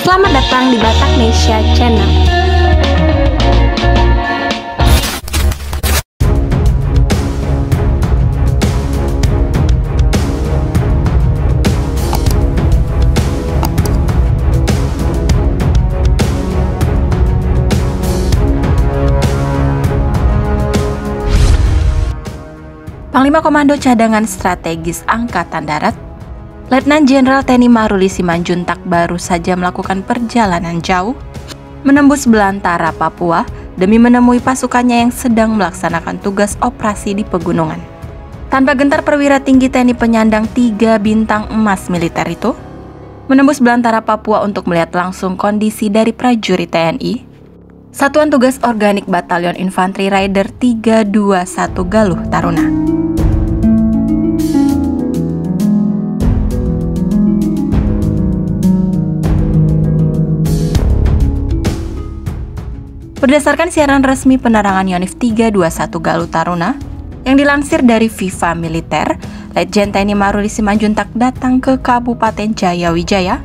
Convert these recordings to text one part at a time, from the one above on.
selamat datang di Bataknesia Channel. Panglima Komando Cadangan Strategis Angkatan Darat, Letnan Jenderal TNI Maruli Simanjuntak baru saja melakukan perjalanan jauh menembus belantara Papua demi menemui pasukannya yang sedang melaksanakan tugas operasi di pegunungan. Tanpa gentar, perwira tinggi TNI penyandang 3 bintang emas militer itu menembus belantara Papua untuk melihat langsung kondisi dari prajurit TNI, Satuan Tugas Organik Batalion Infanteri Raider 321 Galuh Taruna. Berdasarkan siaran resmi penerangan Yonif 321 Galuh Taruna yang dilansir dari Viva Militer, Letjen TNI Maruli Simanjuntak datang ke Kabupaten Jayawijaya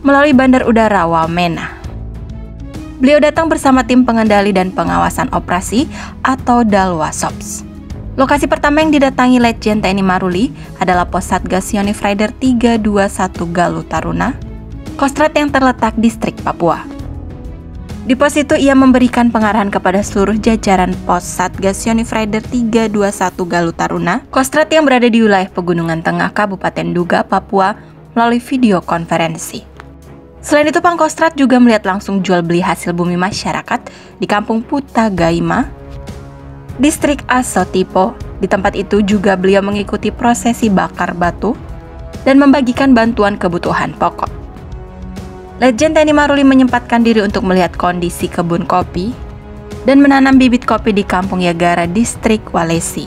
melalui Bandar Udara Wamena. Beliau datang bersama tim pengendali dan pengawasan operasi atau Dalwasops. Lokasi pertama yang didatangi Letjen TNI Maruli adalah Pos Satgas Yonif Raider 321 Galuh Taruna, Kostrad yang terletak distrik Papua. Di pos itu ia memberikan pengarahan kepada seluruh jajaran Pos Satgas Yonif Raider 321 Galuh Taruna, Kostrad yang berada di wilayah Pegunungan Tengah Kabupaten Duga, Papua melalui video konferensi. Selain itu, Pangkostrat juga melihat langsung jual beli hasil bumi masyarakat di Kampung Putagaima, distrik Asotipo. Di tempat itu juga beliau mengikuti prosesi bakar batu dan membagikan bantuan kebutuhan pokok. Letjen TNI Maruli menyempatkan diri untuk melihat kondisi kebun kopi dan menanam bibit kopi di Kampung Yagara, distrik Walesi.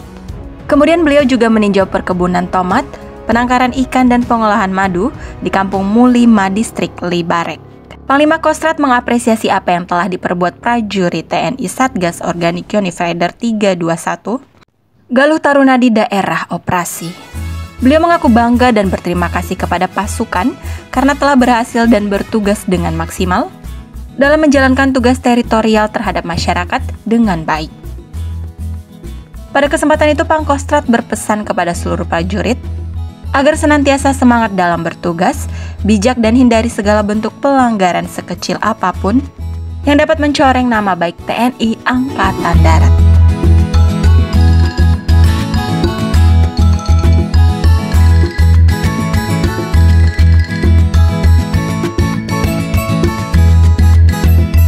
Kemudian beliau juga meninjau perkebunan tomat, penangkaran ikan dan pengolahan madu di Kampung Mulima, distrik Libarek. Panglima Kostrad mengapresiasi apa yang telah diperbuat prajurit TNI Satgas Organik Yonif Raider 321 Galuh Taruna di daerah operasi. Beliau mengaku bangga dan berterima kasih kepada pasukan karena telah berhasil dan bertugas dengan maksimal dalam menjalankan tugas teritorial terhadap masyarakat dengan baik. Pada kesempatan itu, Pangkostrat berpesan kepada seluruh prajurit agar senantiasa semangat dalam bertugas, bijak dan hindari segala bentuk pelanggaran sekecil apapun yang dapat mencoreng nama baik TNI Angkatan Darat.